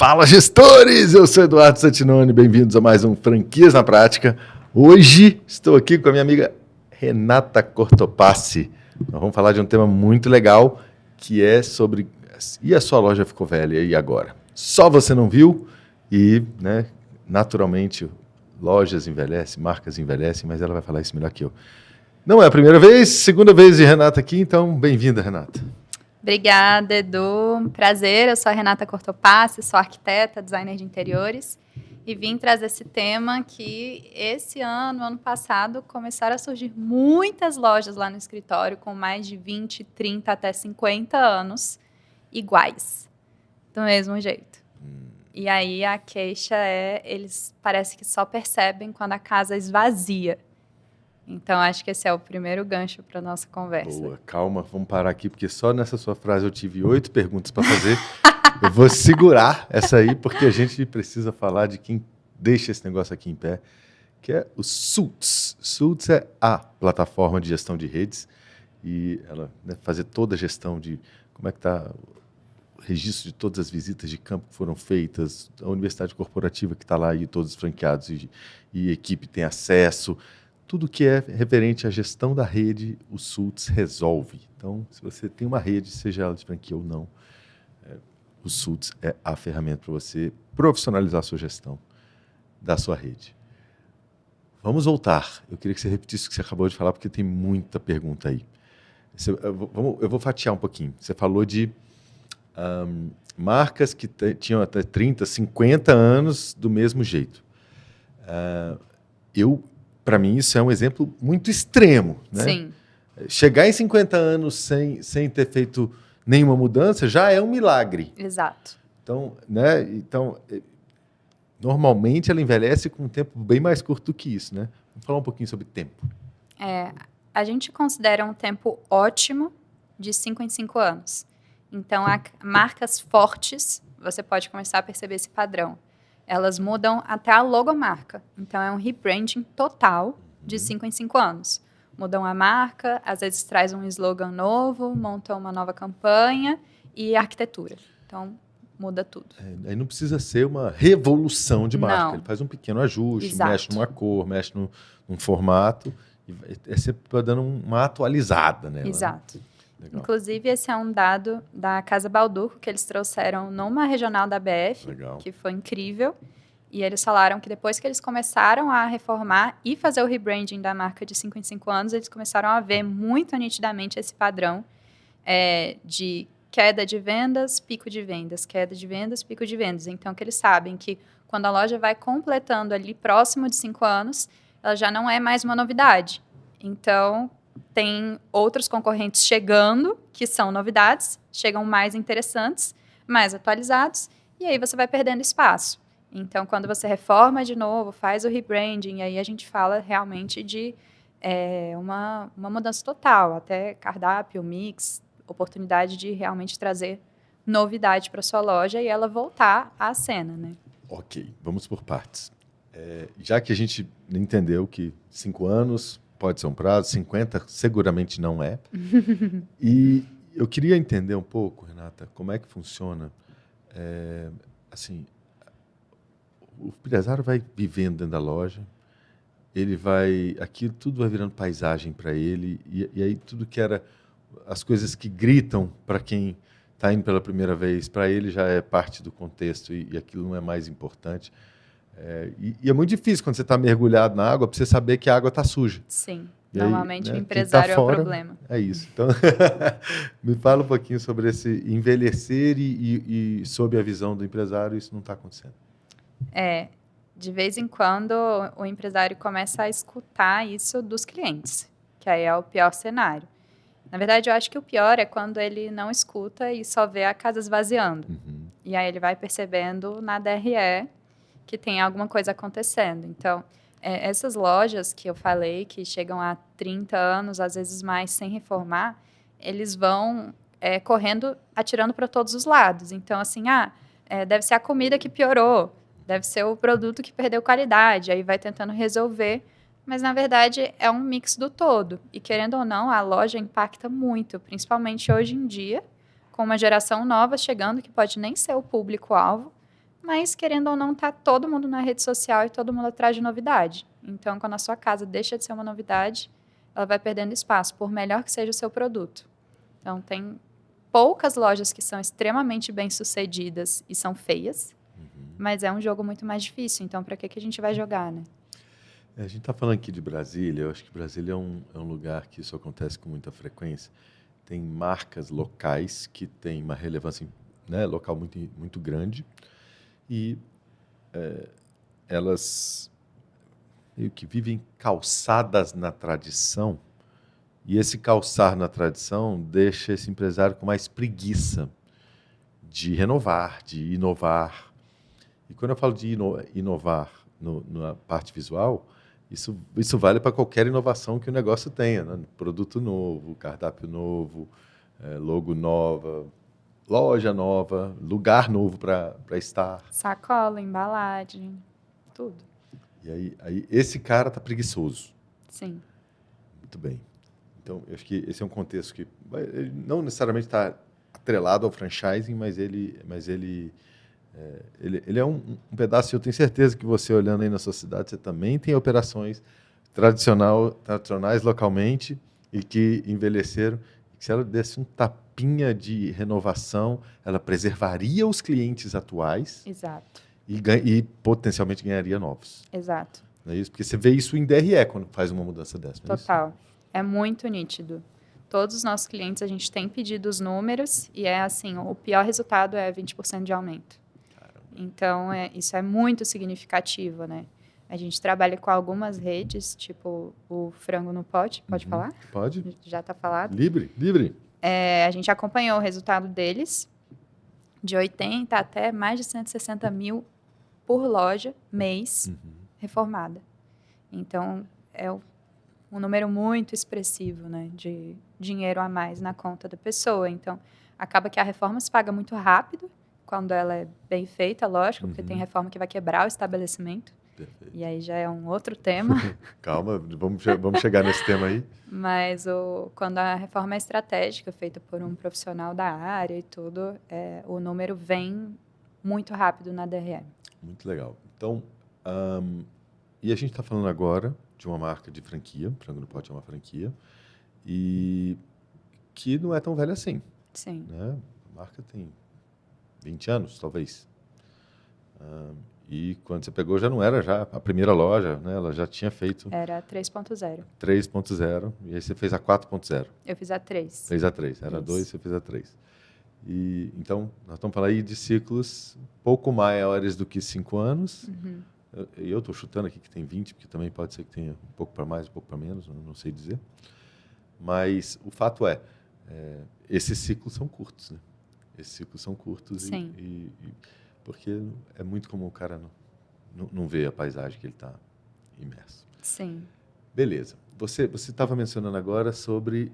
Fala, gestores! Eu sou Eduardo Santinoni, bem-vindos a mais um Franquias na Prática. Hoje estou aqui com a minha amiga Renata Cortopassi. Nós vamos falar de um tema muito legal, que é sobre... E a sua loja ficou velha, e agora? Só você não viu? E, né, naturalmente, lojas envelhecem, marcas envelhecem, mas ela vai falar isso melhor que eu. Não é a primeira vez, segunda vez de Renata aqui, então bem-vinda, Renata. Obrigada, Edu. Prazer, eu sou a Renata Cortopassi, sou arquiteta, designer de interiores e vim trazer esse tema que esse ano passado, começaram a surgir muitas lojas lá no escritório com mais de 20, 30 até 50 anos iguais, do mesmo jeito. E aí a queixa é, eles parece que só percebem quando a casa esvazia. Então, acho que esse é o primeiro gancho para a nossa conversa. Boa, calma, vamos parar aqui, porque só nessa sua frase eu tive 8 perguntas para fazer. Eu vou segurar essa aí, porque a gente precisa falar de quem deixa esse negócio aqui em pé, que é o Sultz. Sultz é a plataforma de gestão de redes, e ela, né, fazer toda a gestão de como é que está o registro de todas as visitas de campo que foram feitas, a universidade corporativa que está lá e todos os franqueados e equipe tem acesso. Tudo que é referente à gestão da rede, o Sultz resolve. Então, se você tem uma rede, seja ela de franquia ou não, o Sultz é a ferramenta para você profissionalizar a sua gestão da sua rede. Vamos voltar. Eu queria que você repetisse o que você acabou de falar, porque tem muita pergunta aí. Eu vou fatiar um pouquinho. Você falou de marcas que tinham até 30, 50 anos do mesmo jeito. Para mim, isso é um exemplo muito extremo, né? Sim. Chegar em 50 anos sem ter feito nenhuma mudança já é um milagre. Exato. Então, né? Normalmente ela envelhece com um tempo bem mais curto do que isso, né? Vamos falar um pouquinho sobre tempo. A gente considera um tempo ótimo de 5 em 5 anos. Então, marcas fortes, você pode começar a perceber esse padrão. Elas mudam até a logomarca. Então, é um rebranding total de 5 em 5 anos. Mudam a marca, às vezes traz um slogan novo, montam uma nova campanha e arquitetura. Então, muda tudo. Aí não precisa ser uma revolução de marca. Não. Ele faz um pequeno ajuste, Exato. mexe numa cor, mexe num formato. E é sempre dando uma atualizada nela. Exato. Né? Legal. Inclusive, esse é um dado da Casa Bauducco que eles trouxeram numa regional da BF, Legal. Que foi incrível. E eles falaram que depois que eles começaram a reformar e fazer o rebranding da marca de 5 em 5 anos, eles começaram a ver muito nitidamente esse padrão de queda de vendas, pico de vendas, queda de vendas, pico de vendas. Então, que eles sabem que quando a loja vai completando ali próximo de 5 anos, ela já não é mais uma novidade. Então, tem outros concorrentes chegando, que são novidades, chegam mais interessantes, mais atualizados, e aí você vai perdendo espaço. Então, quando você reforma de novo, faz o rebranding, aí a gente fala realmente de uma mudança total, até cardápio, mix, oportunidade de realmente trazer novidade para sua loja e ela voltar à cena, né? Ok, vamos por partes. Já que a gente entendeu que 5 anos pode ser um prazo, 50 seguramente não é. E eu queria entender um pouco, Renata, como é que funciona. Assim, o empresário vai vivendo dentro da loja, aquilo tudo vai virando paisagem para ele, e aí tudo que era as coisas que gritam para quem está indo pela primeira vez, para ele já é parte do contexto e aquilo não é mais importante. E é muito difícil quando você está mergulhado na água para você saber que a água está suja. Sim, e normalmente aí, né, o empresário tá fora, é o problema. É isso. Então, me fala um pouquinho sobre esse envelhecer e sob a visão do empresário, isso não está acontecendo. De vez em quando o empresário começa a escutar isso dos clientes, que aí é o pior cenário. Na verdade, eu acho que o pior é quando ele não escuta e só vê a casa esvaziando. Uhum. E aí ele vai percebendo na DRE que tem alguma coisa acontecendo. Então, essas lojas que eu falei, que chegam a 30 anos, às vezes mais, sem reformar, eles vão correndo, atirando para todos os lados. Então, assim, deve ser a comida que piorou, deve ser o produto que perdeu qualidade, aí vai tentando resolver, mas, na verdade, é um mix do todo. E, querendo ou não, a loja impacta muito, principalmente hoje em dia, com uma geração nova chegando, que pode nem ser o público-alvo, mas, querendo ou não, tá todo mundo na rede social e todo mundo atrás de novidade. Então, quando a sua casa deixa de ser uma novidade, ela vai perdendo espaço, por melhor que seja o seu produto. Então, tem poucas lojas que são extremamente bem-sucedidas e são feias, mas é um jogo muito mais difícil. Então, para que a gente vai jogar, né? A gente está falando aqui de Brasília. Eu acho que Brasília é um lugar que isso acontece com muita frequência. Tem marcas locais que têm uma relevância, né, local muito, muito grande e elas meio que vivem calçadas na tradição, e esse calçar na tradição deixa esse empresário com mais preguiça de renovar, de inovar. E quando eu falo de inovar na parte visual, isso vale para qualquer inovação que o negócio tenha, né? Produto novo, cardápio novo, logo nova, loja nova, lugar novo para estar. Sacola, embalagem, tudo. E aí esse cara está preguiçoso. Sim. Muito bem. Então, eu acho que esse é um contexto que ele não necessariamente está atrelado ao franchising, mas ele é um pedaço. Eu tenho certeza que você, olhando aí na sua cidade, você também tem operações tradicionais localmente e que envelheceram. Se ela desse um tapinha de renovação, ela preservaria os clientes atuais. Exato. E potencialmente ganharia novos. Exato. Não é isso? Porque você vê isso em DRE quando faz uma mudança dessa. Total. É muito nítido. Todos os nossos clientes, a gente tem pedido os números e é assim, o pior resultado é 20% de aumento. Caramba. Então, isso é muito significativo, né? A gente trabalha com algumas redes, tipo o Frango no Pote. Pode falar? Pode. Já está falado. Livre. A gente acompanhou o resultado deles, de 80 até mais de 160 mil por loja, mês, reformada. Então, é um número muito expressivo, né, de dinheiro a mais na conta da pessoa. Então, acaba que a reforma se paga muito rápido, quando ela é bem feita, lógico, porque tem reforma que vai quebrar o estabelecimento. Perfeito. E aí já é um outro tema. Calma, vamos chegar nesse tema aí. Mas quando a reforma é estratégica, feita por um profissional da área e tudo, o número vem muito rápido na DRE. Muito legal. Então, e a gente está falando agora de uma marca de franquia, Frango no Pote é uma franquia, e que não é tão velha assim. Sim. Né? A marca tem 20 anos, talvez. E quando você pegou, já não era já a primeira loja, né? Ela já tinha feito... Era 3.0. 3.0, e aí você fez a 4.0. Eu fiz a 3. Fez a 3, era 2, você fez a 3. E, então, nós estamos falando aí de ciclos um pouco maiores do que 5 anos. Eu estou chutando aqui que tem 20, porque também pode ser que tenha um pouco para mais, um pouco para menos, não sei dizer. Mas o fato esses ciclos são curtos, né? Esses ciclos são curtos. Sim. Porque é muito comum o cara não ver a paisagem que ele está imerso. Sim. Beleza. Você estava mencionando agora sobre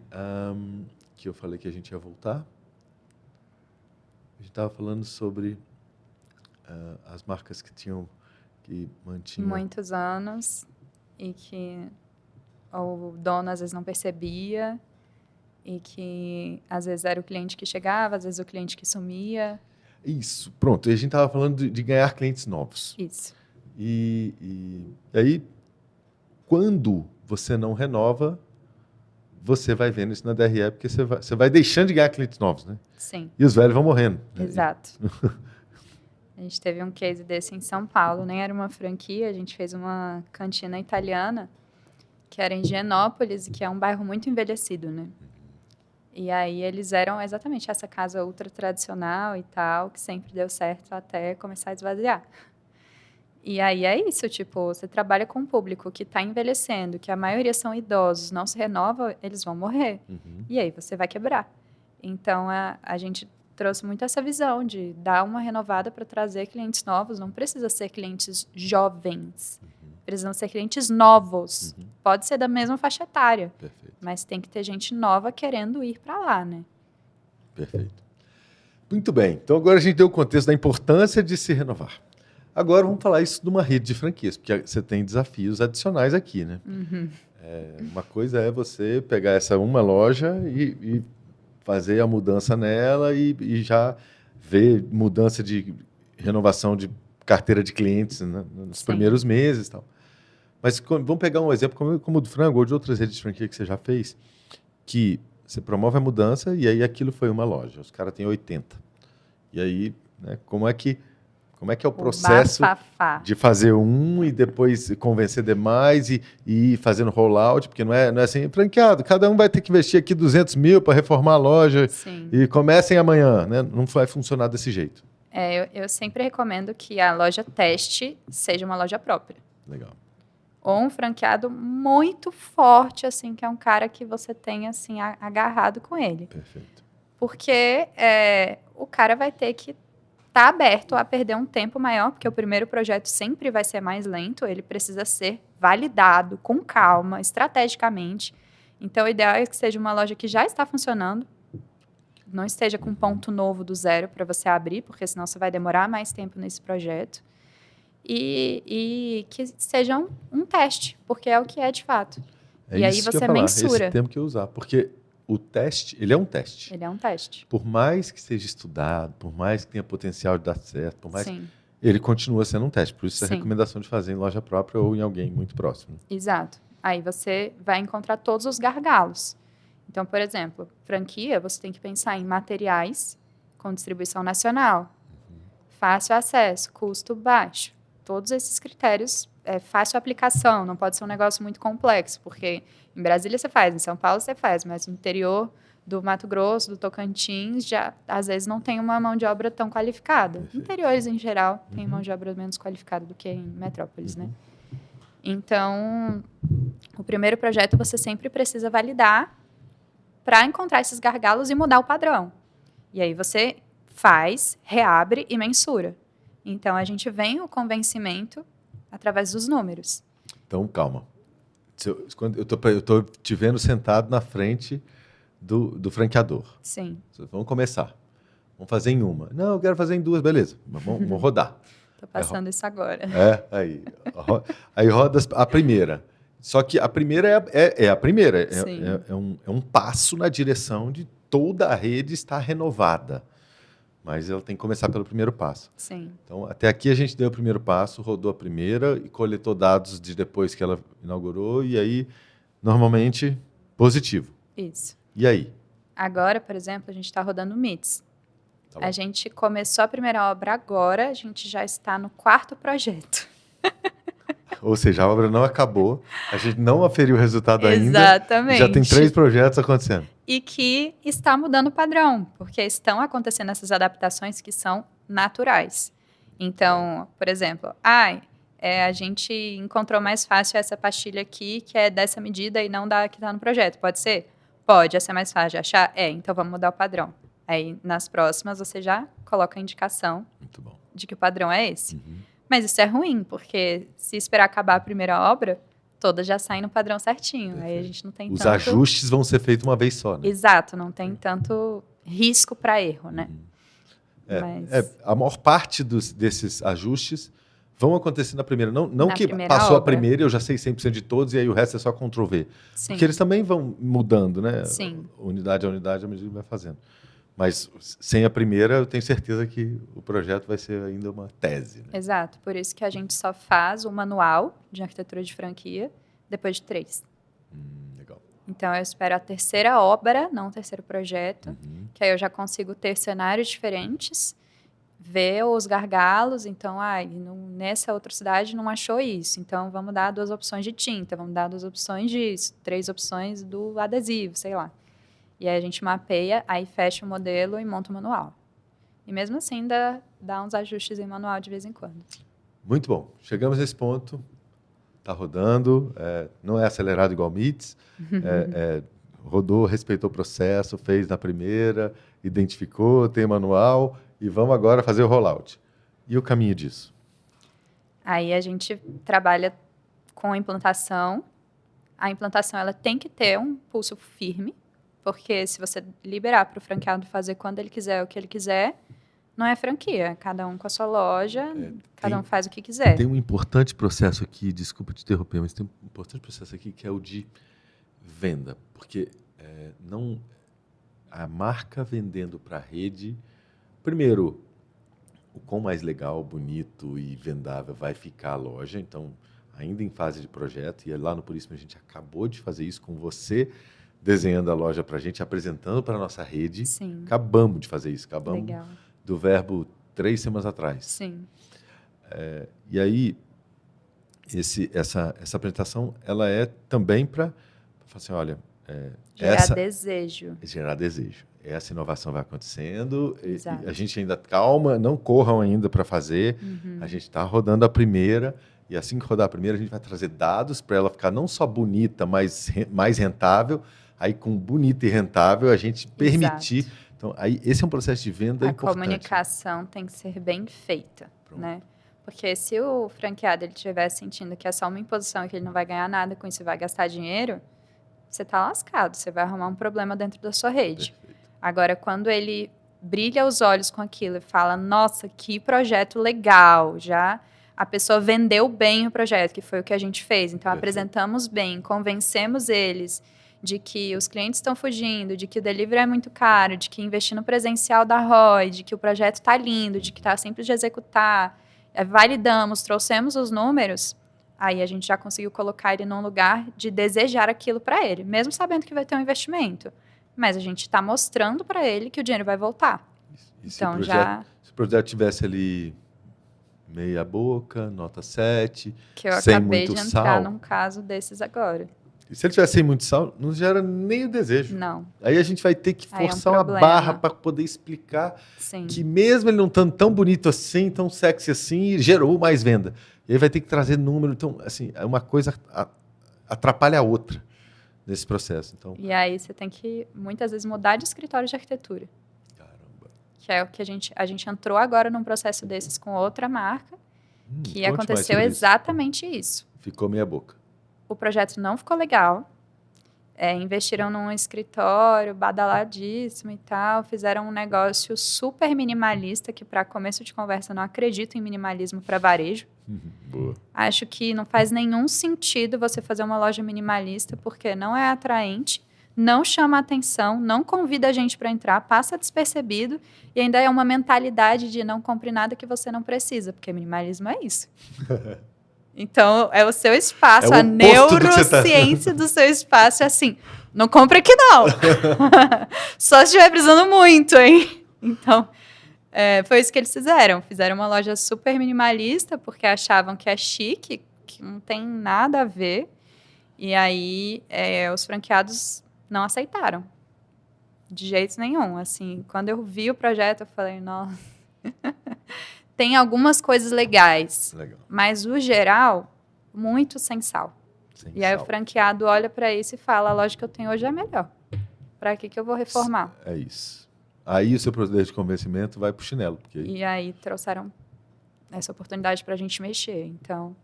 que eu falei que a gente ia voltar. A gente estava falando sobre as marcas que mantinham... Muitos anos e que o dono às vezes não percebia e que às vezes era o cliente que chegava, às vezes o cliente que sumia. Isso, pronto. E a gente estava falando de ganhar clientes novos. Isso. E aí, quando você não renova, você vai vendo isso na DRE, porque você vai deixando de ganhar clientes novos, né? Sim. E os velhos vão morrendo. Exato. A gente teve um case desse em São Paulo, nem era uma franquia, a gente fez uma cantina italiana, que era em Higienópolis, que é um bairro muito envelhecido, né? E aí eles eram exatamente essa casa ultra tradicional e tal, que sempre deu certo até começar a esvaziar. E aí é isso, tipo, você trabalha com um público que está envelhecendo, que a maioria são idosos, não se renova, eles vão morrer. E aí você vai quebrar. Então, a gente trouxe muito essa visão de dar uma renovada para trazer clientes novos. Não precisa ser clientes jovens. Precisam ser clientes novos. Pode ser da mesma faixa etária. Perfeito. Mas tem que ter gente nova querendo ir para lá, né? Perfeito. Muito bem. Então, agora a gente deu o contexto da importância de se renovar. Agora vamos falar isso de uma rede de franquias, porque você tem desafios adicionais aqui, né? Uma coisa é você pegar essa uma loja e fazer a mudança nela e já ver mudança de renovação de carteira de clientes, né, nos primeiros meses e tal. Mas vamos pegar um exemplo como o do frango ou de outras redes de franquia que você já fez, que você promove a mudança e aí aquilo foi uma loja. Os caras têm 80. E aí, né, como é que é o processo bafafá. de fazer um e depois convencer demais e ir fazendo rollout? Porque não é assim, franqueado, cada um vai ter que investir aqui 200 mil para reformar a loja. Sim. E comecem amanhã, né? Não vai funcionar desse jeito. Eu sempre recomendo que a loja teste seja uma loja própria. Legal. Ou um franqueado muito forte, assim, que é um cara que você tem, assim, agarrado com ele. Perfeito. Porque o cara vai ter que estar aberto a perder um tempo maior, porque o primeiro projeto sempre vai ser mais lento, ele precisa ser validado com calma, estrategicamente. Então, o ideal é que seja uma loja que já está funcionando, não esteja com um ponto novo do zero para você abrir, porque senão você vai demorar mais tempo nesse projeto. E que seja um teste, porque é o que é de fato. É e aí isso que eu você ia falar, mensura. esse termo que eu ia usar, porque o teste, ele é um teste. Ele é um teste. Por mais que seja estudado, por mais que tenha potencial de dar certo, por mais Sim. ele continua sendo um teste. Por isso a Sim. recomendação de fazer em loja própria ou em alguém muito próximo. Exato. Aí você vai encontrar todos os gargalos. Então, por exemplo, franquia, você tem que pensar em materiais com distribuição nacional, fácil acesso, custo baixo. Todos esses critérios, fácil aplicação, não pode ser um negócio muito complexo, porque em Brasília você faz, em São Paulo você faz, mas no interior do Mato Grosso, do Tocantins, já às vezes não tem uma mão de obra tão qualificada. Perfeito. Interiores, em geral, tem mão de obra menos qualificada do que em metrópoles, né? Então, o primeiro projeto você sempre precisa validar para encontrar esses gargalos e mudar o padrão. E aí você faz, reabre e mensura. Então, a gente vem o convencimento através dos números. Então, calma. Eu tô te vendo sentado na frente do franqueador. Sim. Vamos começar. Vamos fazer em uma. Não, eu quero fazer em duas, beleza. Vamos rodar. Estou passando isso agora. Aí roda a primeira. Só que a primeira é a primeira. Sim. É um passo na direção de toda a rede estar renovada. Mas ela tem que começar pelo primeiro passo. Sim. Então, até aqui a gente deu o primeiro passo, rodou a primeira e coletou dados de depois que ela inaugurou. E aí, normalmente, positivo. Isso. E aí? Agora, por exemplo, a gente está rodando o MITS. Tá bom. A gente começou a primeira obra agora, a gente já está no 4º projeto. Ou seja, a obra não acabou, a gente não aferiu o resultado ainda. Exatamente. Já tem 3 projetos acontecendo. E que está mudando o padrão, porque estão acontecendo essas adaptações que são naturais. Então, por exemplo, a gente encontrou mais fácil essa pastilha aqui, que é dessa medida e não da que está no projeto. Pode ser? Pode. Essa é mais fácil de achar? Então vamos mudar o padrão. Aí, nas próximas, você já coloca a indicação Muito bom. de que o padrão é esse. Mas isso é ruim, porque se esperar acabar a primeira obra, todas já saem no padrão certinho. Perfeito. Aí a gente não tem Os tanto... ajustes vão ser feitos uma vez só, né? Exato, não tem tanto risco para erro, né? A maior parte desses ajustes vão acontecer na primeira. Não Na que primeira passou a obra. primeira e eu já sei 100% de todos e aí o resto é só Ctrl+V. Sim. Porque eles também vão mudando, né? Sim. Unidade a unidade, à medida que vai fazendo. Mas sem a primeira, eu tenho certeza que o projeto vai ser ainda uma tese. Né? Exato, por isso que a gente só faz o manual de arquitetura de franquia depois de 3. Legal. Então, eu espero a terceira obra, não o terceiro projeto, que aí eu já consigo ter cenários diferentes, ver os gargalos. Então, nessa outra cidade não achou isso, então vamos dar 2 opções de tinta, vamos dar 2 opções disso, 3 opções do adesivo, sei lá. E aí a gente mapeia, aí fecha o modelo e monta o manual. E mesmo assim, dá uns ajustes em manual de vez em quando. Muito bom. Chegamos nesse ponto. Está rodando. Não é acelerado igual MITS. Rodou, respeitou o processo, fez na primeira, identificou, tem manual e vamos agora fazer o rollout. E o caminho disso? Aí a gente trabalha com a implantação. A implantação ela tem que ter um pulso firme, porque se você liberar para o franqueado fazer quando ele quiser, o que ele quiser, não é franquia. Cada um com a sua loja, cada um faz o que quiser. Tem um importante processo aqui, desculpa te interromper, mas tem um importante processo aqui que é o de venda. Porque a marca vendendo para a rede, primeiro, o quão mais legal, bonito e vendável vai ficar a loja. Então, ainda em fase de projeto, e lá no Puríssimo a gente acabou de fazer isso com você, desenhando a loja para a gente, apresentando para a nossa rede. Sim. Acabamos de fazer isso, acabamos Legal. do verbo 3 semanas atrás. Sim. E aí, essa apresentação, ela é também para falar assim, olha... Gerar desejo. Gerar desejo. Essa inovação vai acontecendo, e Exato. a gente ainda, calma, não corram ainda para fazer, a gente está rodando a primeira, e assim que rodar a primeira, a gente vai trazer dados para ela ficar não só bonita, mas mais rentável. Aí, com bonita e rentável, a gente permitir... Exato. Então, aí, esse é um processo de venda importante. A comunicação tem que ser bem feita, né? Porque se o franqueado ele estiver sentindo que é só uma imposição e que ele não vai ganhar nada com isso e vai gastar dinheiro, você está lascado, você vai arrumar um problema dentro da sua rede. Perfeito. Agora, quando ele brilha os olhos com aquilo e fala, nossa, que projeto legal, já a pessoa vendeu bem o projeto, que foi o que a gente fez. Então, apresentamos bem, convencemos eles de que os clientes estão fugindo, de que o delivery é muito caro, de que investir no presencial dá ROI, de que o projeto está lindo, de que está simples de executar, validamos, trouxemos os números, aí a gente já conseguiu colocar ele num lugar de desejar aquilo para ele, mesmo sabendo que vai ter um investimento. Mas a gente está mostrando para ele que o dinheiro vai voltar. E então, se o projeto tivesse ali meia boca, nota 7, que eu sem acabei muito de entrar sal, num caso desses agora. E se ele tivesse sem muito sal, não gera nem o desejo. Não. Aí a gente vai ter que forçar uma barra para poder explicar que mesmo ele não estando tão bonito assim, tão sexy assim, gerou mais venda. E aí vai ter que trazer número. Então, assim, uma coisa atrapalha a outra nesse processo. Então, e aí você tem que, muitas vezes, mudar de escritório de arquitetura. Caramba. Que é o que a gente entrou agora num processo desses com outra marca, que aconteceu exatamente isso. Ficou meia boca. O projeto não ficou legal, investiram num escritório badaladíssimo e tal, fizeram um negócio super minimalista, que para começo de conversa eu não acredito em minimalismo para varejo. Boa. Acho que não faz nenhum sentido você fazer uma loja minimalista, porque não é atraente, não chama atenção, não convida a gente para entrar, passa despercebido e ainda é uma mentalidade de não compre nada que você não precisa, porque minimalismo é isso. Então, é o seu espaço, a neurociência do seu espaço é assim, não compre aqui não. Só se estiver precisando muito, hein? Então, foi isso que eles fizeram. Fizeram uma loja super minimalista, porque achavam que é chique, que não tem nada a ver. E aí, os franqueados não aceitaram. De jeito nenhum. Assim, quando eu vi o projeto, eu falei, nossa... Tem algumas coisas legais, mas o geral, muito sem sal. E aí o franqueado olha para isso e fala, a loja que eu tenho hoje é melhor. Para que eu vou reformar? É isso. Aí o seu poder de convencimento vai para o chinelo. Porque... E aí trouxeram essa oportunidade para a gente mexer. Então,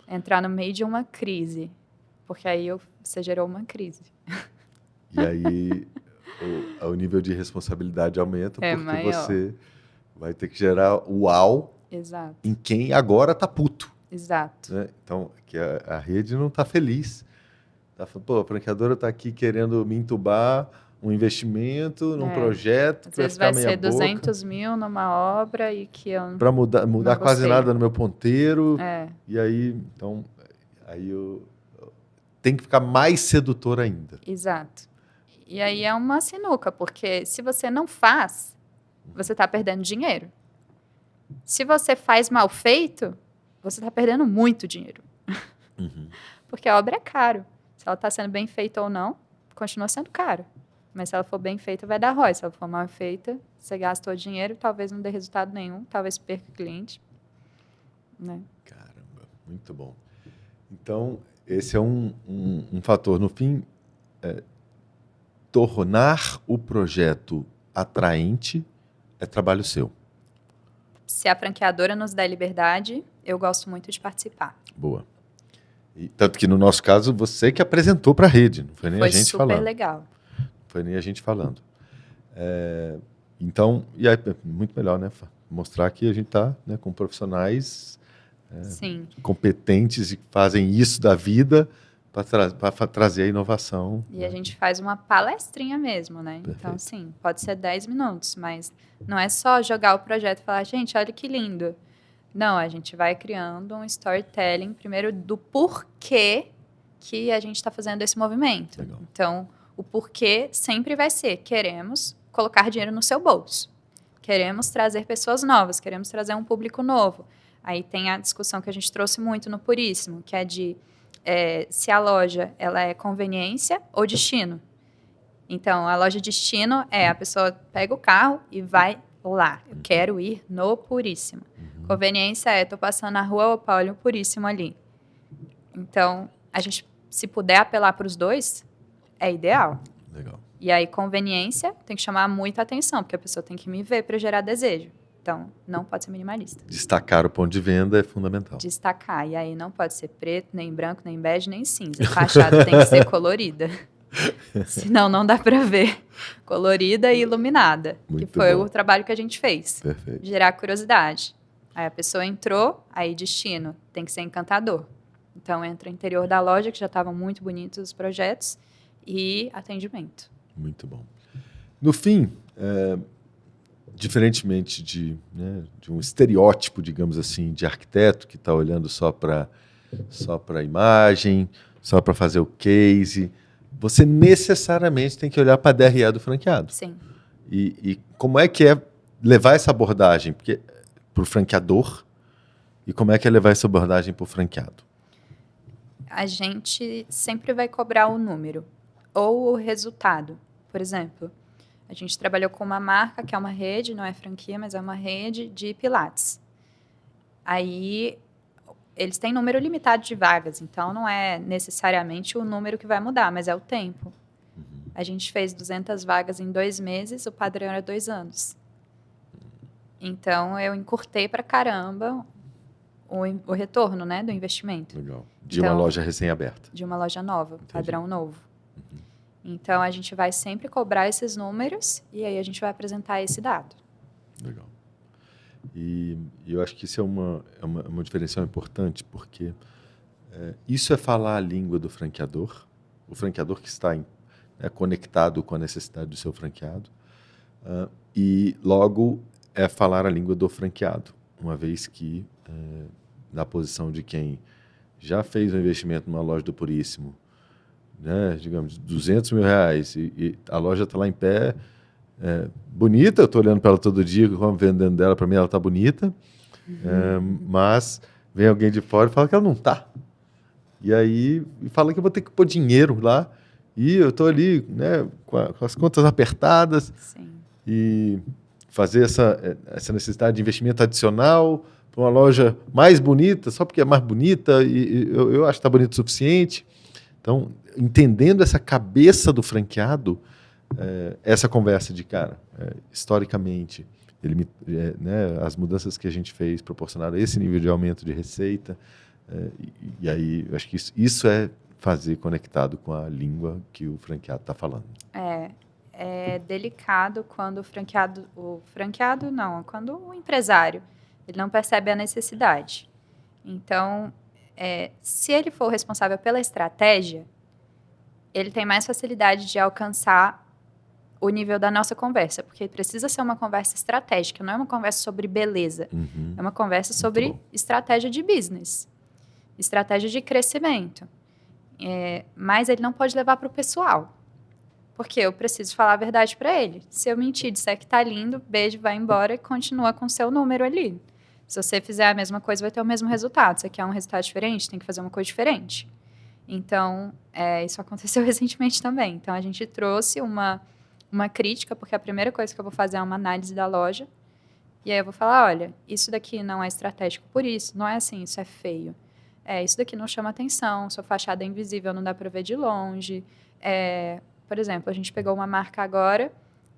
entrar no meio de uma crise. Porque aí você gerou uma crise. E aí o nível de responsabilidade aumenta porque maior. Você... vai ter que gerar uau em quem agora está puto. Exato. Né? Então, que a rede não está feliz. Tá falando, pô, a franqueadora está aqui querendo me entubar um investimento num projeto que vai ficar meia boca. Às vezes vai ser 200 mil numa obra e que eu para mudar quase nada no meu ponteiro. E aí, então, tem que ficar mais sedutor ainda. Exato. E aí é uma sinuca, porque se você não faz... você está perdendo dinheiro. Se você faz mal feito, você está perdendo muito dinheiro. Porque a obra é caro. Se ela está sendo bem feita ou não, continua sendo caro. Mas se ela for bem feita, vai dar ROI. Se ela for mal feita, você gastou dinheiro, talvez não dê resultado nenhum, talvez perca cliente. Né? Caramba, muito bom. Então, esse é um fator. No fim, tornar o projeto atraente é trabalho seu. Se a franqueadora nos der liberdade, eu gosto muito de participar. Boa. E, tanto que, no nosso caso, você que apresentou para a rede, não foi nem a gente falando. Foi super legal. Não foi nem a gente falando. Então, e aí, muito melhor, né? Mostrar que a gente está, né, com profissionais competentes e que fazem isso da vida para trazer a inovação. E a gente faz uma palestrinha mesmo, né? Perfeito. Então, sim, pode ser 10 minutos, mas não é só jogar o projeto e falar, gente, olha que lindo. Não, a gente vai criando um storytelling, primeiro, do porquê que a gente está fazendo esse movimento. Legal. Então, o porquê sempre vai ser, queremos colocar dinheiro no seu bolso. Queremos trazer pessoas novas, queremos trazer um público novo. Aí tem a discussão que a gente trouxe muito no Puríssimo, que é de se a loja ela é conveniência ou destino. Então, a loja destino é a pessoa pega o carro e vai lá. Eu quero ir no Puríssimo. Conveniência é, estou passando na rua, opa, olha o Puríssimo ali. Então, a gente, se puder apelar para os dois, é ideal. Legal. E aí, conveniência tem que chamar muita atenção, porque a pessoa tem que me ver para gerar desejo. Então, não pode ser minimalista. Destacar o ponto de venda é fundamental. Destacar. E aí, não pode ser preto, nem branco, nem bege, nem cinza. A fachada tem que ser colorida. Senão, não dá para ver. Colorida e iluminada. Muito que foi bom. o trabalho que a gente fez. Perfeito. Gerar curiosidade. Aí a pessoa entrou, aí destino. Tem que ser encantador. Então, entra o interior da loja, que já estavam muito bonitos os projetos, e atendimento. Muito bom. No fim, diferentemente de um estereótipo, digamos assim, de arquiteto que está olhando só para a imagem, só para fazer o case, você necessariamente tem que olhar para a DRE do franqueado. Sim. E como é que é levar essa abordagem para o franqueador e como é que é levar essa abordagem para o franqueado? A gente sempre vai cobrar o número ou o resultado. Por exemplo, a gente trabalhou com uma marca que é uma rede, não é franquia, mas é uma rede de pilates. Aí, eles têm número limitado de vagas, então não é necessariamente o número que vai mudar, mas é o tempo. A gente fez 200 vagas em 2 meses, o padrão era 2 anos. Então, eu encurtei pra caramba o retorno, né, do investimento. Legal. De uma loja recém-aberta. De uma loja nova, Entendi. padrão novo. Então, a gente vai sempre cobrar esses números e aí a gente vai apresentar esse dado. Legal. E eu acho que isso é uma diferencial importante, porque isso é falar a língua do franqueador, o franqueador que está conectado com a necessidade do seu franqueado, e logo é falar a língua do franqueado, uma vez que, na posição de quem já fez um investimento numa loja do Puríssimo, né, digamos, R$200 mil, e a loja está lá em pé, bonita, eu estou olhando para ela todo dia, como vendendo dela, para mim ela está bonita, mas vem alguém de fora e fala que ela não está. E aí fala que eu vou ter que pôr dinheiro lá, e eu estou ali, né, com as contas apertadas. Sim. E fazer essa necessidade de investimento adicional para uma loja mais bonita, só porque é mais bonita, e eu acho que está bonito o suficiente. Então, entendendo essa cabeça do franqueado, essa conversa de, cara, historicamente, as mudanças que a gente fez proporcionaram esse nível de aumento de receita, e aí eu acho que isso é fazer conectado com a língua que o franqueado está falando. É delicado quando quando o empresário ele não percebe a necessidade. Então, se ele for responsável pela estratégia, ele tem mais facilidade de alcançar o nível da nossa conversa, porque precisa ser uma conversa estratégica, não é uma conversa sobre beleza, é uma conversa sobre estratégia de business, estratégia de crescimento. Mas ele não pode levar para o pessoal, porque eu preciso falar a verdade para ele. Se eu mentir, disser que tá lindo, beijo, vai embora e continua com o seu número ali. Se você fizer a mesma coisa, vai ter o mesmo resultado. Se você quer um resultado diferente, tem que fazer uma coisa diferente. Então, isso aconteceu recentemente também. Então, a gente trouxe uma crítica, porque a primeira coisa que eu vou fazer é uma análise da loja. E aí eu vou falar, olha, isso daqui não é estratégico por isso, não é assim, isso é feio. Isso daqui não chama atenção, sua fachada é invisível, não dá para ver de longe. Por exemplo, a gente pegou uma marca agora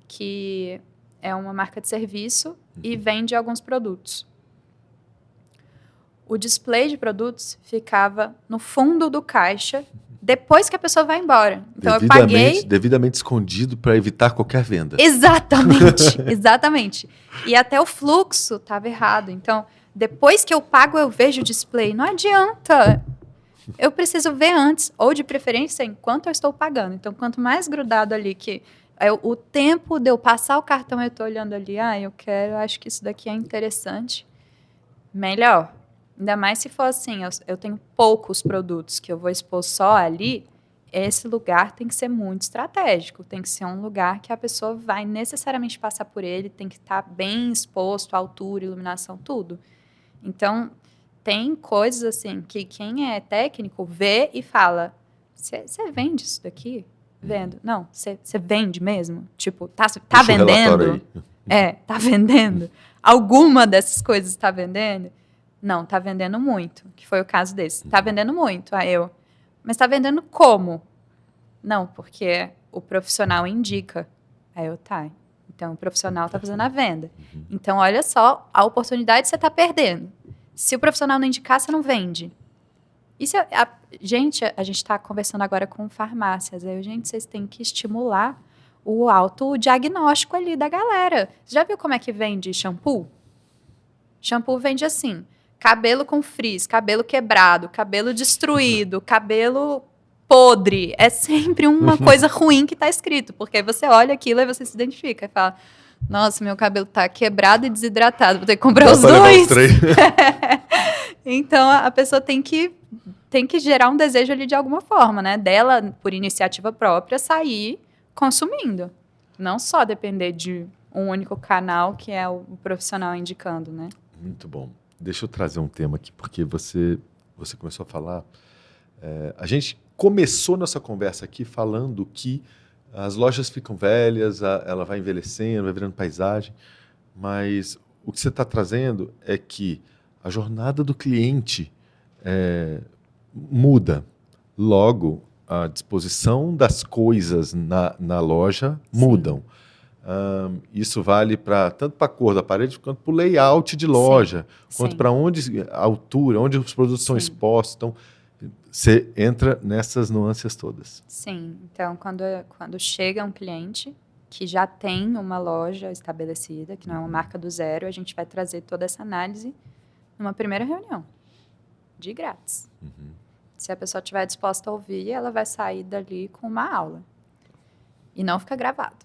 que é uma marca de serviço e vende alguns produtos. O display de produtos ficava no fundo do caixa depois que a pessoa vai embora. Então, eu paguei... Devidamente escondido para evitar qualquer venda. Exatamente, exatamente. E até o fluxo estava errado. Então, depois que eu pago, eu vejo o display. Não adianta. eu preciso ver antes, ou de preferência, enquanto eu estou pagando. Então, quanto mais grudado ali que o tempo de eu passar o cartão, eu estou olhando ali, eu acho que isso daqui é interessante, melhor. Ainda mais se for assim, eu tenho poucos produtos que eu vou expor só ali, esse lugar tem que ser muito estratégico, tem que ser um lugar que a pessoa vai necessariamente passar por ele, tem que estar bem exposto, altura, iluminação, tudo. Então, tem coisas assim que quem é técnico vê e fala, você vende isso daqui? Vendo. Não, você vende mesmo? Tipo, tá vendendo? Tá vendendo? Alguma dessas coisas está vendendo? Não, tá vendendo muito, que foi o caso desse. Tá vendendo muito, mas tá vendendo como? Não, porque o profissional indica. Então o profissional tá fazendo a venda. Então, olha só, a oportunidade você tá perdendo. Se o profissional não indicar, você não vende. Gente, a gente está conversando agora com farmácias. Gente, vocês têm que estimular o autodiagnóstico ali da galera. Você já viu como é que vende shampoo? Shampoo vende assim, cabelo com frizz, cabelo quebrado, cabelo destruído, cabelo podre. É sempre uma coisa ruim que está escrito, porque você olha aquilo e você se identifica e fala, nossa, meu cabelo tá quebrado e desidratado, vou ter que comprar os dois. Então, a pessoa tem que gerar um desejo ali de alguma forma, né? Dela, por iniciativa própria, sair consumindo. Não só depender de um único canal que é o profissional indicando, né? Muito bom. Deixa eu trazer um tema aqui, porque você começou a falar... a gente começou nossa conversa aqui falando que as lojas ficam velhas, ela vai envelhecendo, vai virando paisagem, mas o que você está trazendo é que a jornada do cliente muda. Logo, a disposição das coisas na loja mudam. Isso vale tanto para a cor da parede, quanto para o layout de loja, quanto para a altura, onde os produtos estão expostos. Então, você entra nessas nuances todas. Sim. Então, quando chega um cliente que já tem uma loja estabelecida, que não é uma marca do zero, a gente vai trazer toda essa análise numa primeira reunião, de grátis. Se a pessoa estiver disposta a ouvir, ela vai sair dali com uma aula. E não fica gravado.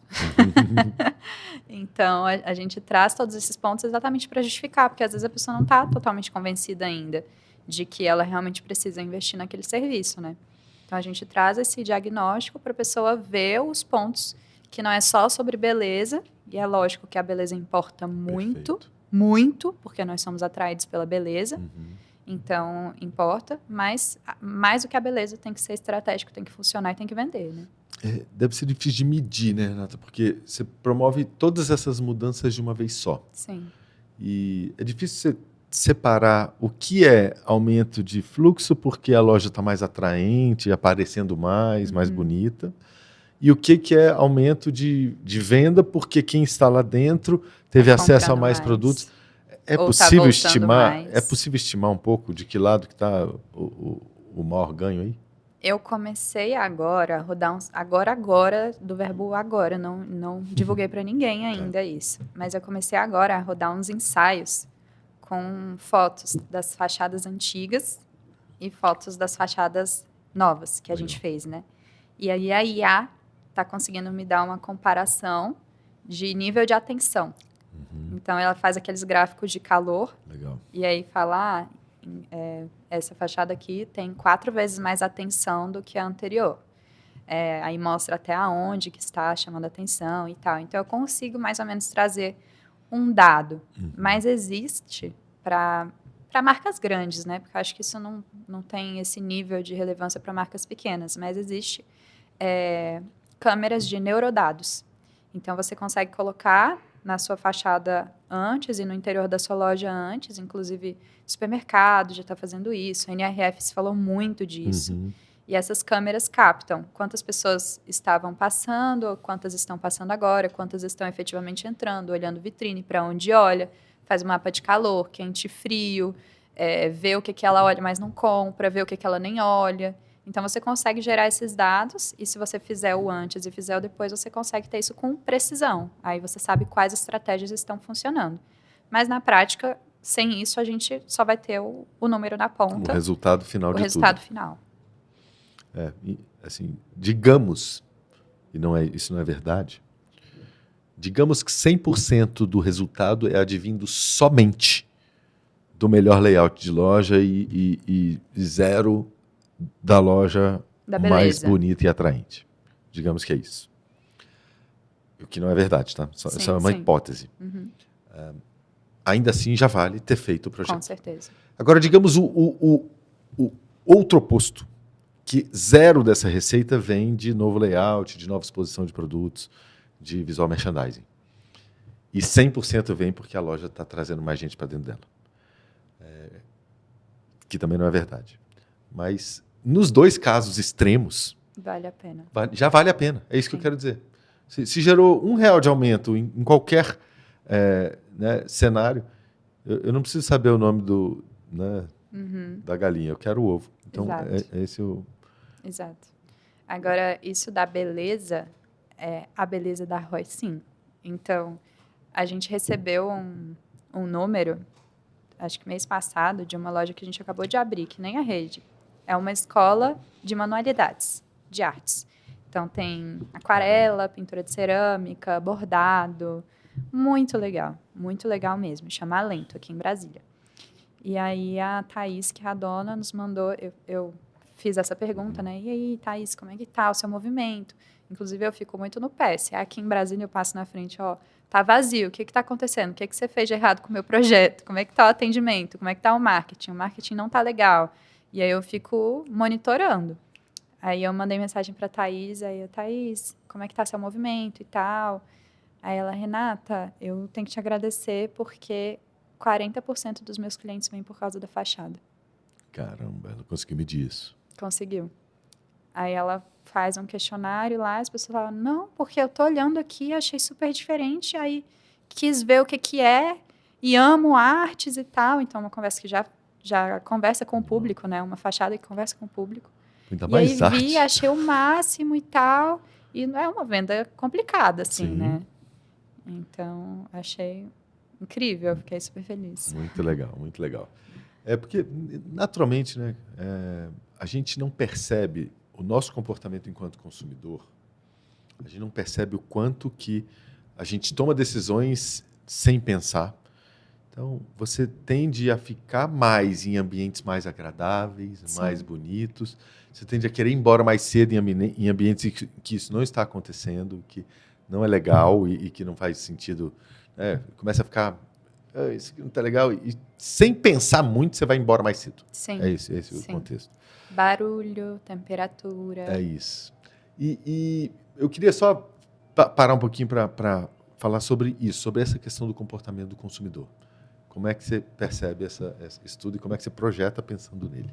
Então, a gente traz todos esses pontos exatamente para justificar, porque às vezes a pessoa não está totalmente convencida ainda de que ela realmente precisa investir naquele serviço, né? Então, a gente traz esse diagnóstico para a pessoa ver os pontos que não é só sobre beleza, e é lógico que a beleza importa muito, muito, porque nós somos atraídos pela beleza, então importa, mas mais do que a beleza tem que ser estratégico, tem que funcionar e tem que vender, né? Deve ser difícil de medir, né, Renata? Porque você promove todas essas mudanças de uma vez só. Sim. E é difícil você separar o que é aumento de fluxo porque a loja está mais atraente, aparecendo mais bonita, e o que é aumento de venda porque quem está lá dentro teve acesso a mais produtos. É possível estimar? É possível estimar um pouco de que lado que está o maior ganho aí? Eu comecei agora a rodar agora, do verbo agora, não divulguei para ninguém ainda isso, mas eu comecei agora a rodar uns ensaios com fotos das fachadas antigas e fotos das fachadas novas que a gente fez, né? E aí a IA está conseguindo me dar uma comparação de nível de atenção. Então, ela faz aqueles gráficos de calor. Legal. E aí fala, essa fachada aqui tem 4 vezes mais atenção do que a anterior. Aí mostra até aonde que está chamando atenção e tal. Então, eu consigo mais ou menos trazer um dado. Mas existe para marcas grandes, né? Porque eu acho que isso não tem esse nível de relevância para marcas pequenas. Mas existe câmeras de neurodados. Então, você consegue colocar na sua fachada antes e no interior da sua loja antes, inclusive supermercado já está fazendo isso, a NRF se falou muito disso. E essas câmeras captam quantas pessoas estavam passando, quantas estão passando agora, quantas estão efetivamente entrando, olhando vitrine, para onde olha, faz um mapa de calor, quente, frio, vê o que ela olha, mas não compra, vê o que ela nem olha. Então, você consegue gerar esses dados e se você fizer o antes e fizer o depois, você consegue ter isso com precisão. Aí você sabe quais estratégias estão funcionando. Mas, na prática, sem isso, a gente só vai ter o número na O ponta, resultado final o de resultado final. tudo. Assim, digamos, isso não é verdade, digamos que 100% do resultado é advindo somente do melhor layout de loja e zero da loja Da mais beleza. bonita e atraente. Digamos que é isso. O que não é verdade, tá? Isso Sim, é uma sim. hipótese. Uhum, Ainda assim, já vale ter feito o com projeto. certeza. Agora, digamos o outro oposto, que zero dessa receita vem de novo layout, de nova exposição de produtos, de visual merchandising. E 100% vem porque a loja está trazendo mais gente para dentro dela. Que também não é verdade. Mas, nos dois casos extremos, Vale a pena. já vale a pena. É isso que eu Sim. quero dizer. Se gerou R$1 de aumento em qualquer cenário, eu não preciso saber o nome da galinha, eu quero o ovo. Então, Exato. é esse o... Exato. Agora, isso da beleza, a beleza da ROI, sim. Então, a gente recebeu um número, acho que mês passado, de uma loja que a gente acabou de abrir, que nem a rede. É uma escola de manualidades, de artes. Então, tem aquarela, pintura de cerâmica, bordado. Muito legal mesmo. Chama Alento, aqui em Brasília. E aí, a Thaís, que é a dona, nos mandou... Eu fiz essa pergunta, né? E aí, Thaís, como é que tá o seu movimento? Inclusive, eu fico muito no pé. Se é aqui em Brasília, eu passo na frente, ó, tá vazio, o que tá acontecendo? O que você fez de errado com o meu projeto? Como é que tá o atendimento? Como é que tá o marketing? O marketing não tá legal. E aí, eu fico monitorando. Aí, eu mandei mensagem pra Thaís, aí, Thaís, como é que tá seu movimento e tal? Aí ela, Renata, eu tenho que te agradecer porque 40% dos meus clientes vêm por causa da fachada. Caramba, ela conseguiu medir isso. Conseguiu. Aí ela faz um questionário lá, as pessoas falam, não, porque eu tô olhando aqui, achei super diferente, aí quis ver o que é, e amo artes e tal. Então, uma conversa que já conversa com o público, né? Uma fachada que conversa com o público. Ainda E aí mais arte. achei o máximo e tal. E não é uma venda complicada, assim, Sim. né? Então, achei incrível, fiquei super feliz. Muito legal, muito legal. É porque, naturalmente, né, a gente não percebe o nosso comportamento enquanto consumidor, a gente não percebe o quanto que a gente toma decisões sem pensar. Então, você tende a ficar mais em ambientes mais agradáveis, Sim. mais bonitos. Você tende a querer ir embora mais cedo em ambientes em que isso não está acontecendo, que não é legal e que não faz sentido. Né? Começa a ficar, isso aqui não está legal. E sem pensar muito, você vai embora mais cedo. Sim. É esse o Sim. contexto. Barulho, temperatura. É isso. E eu queria só parar um pouquinho para falar sobre isso, sobre essa questão do comportamento do consumidor. Como é que você percebe esse estudo e como é que você projeta pensando nele?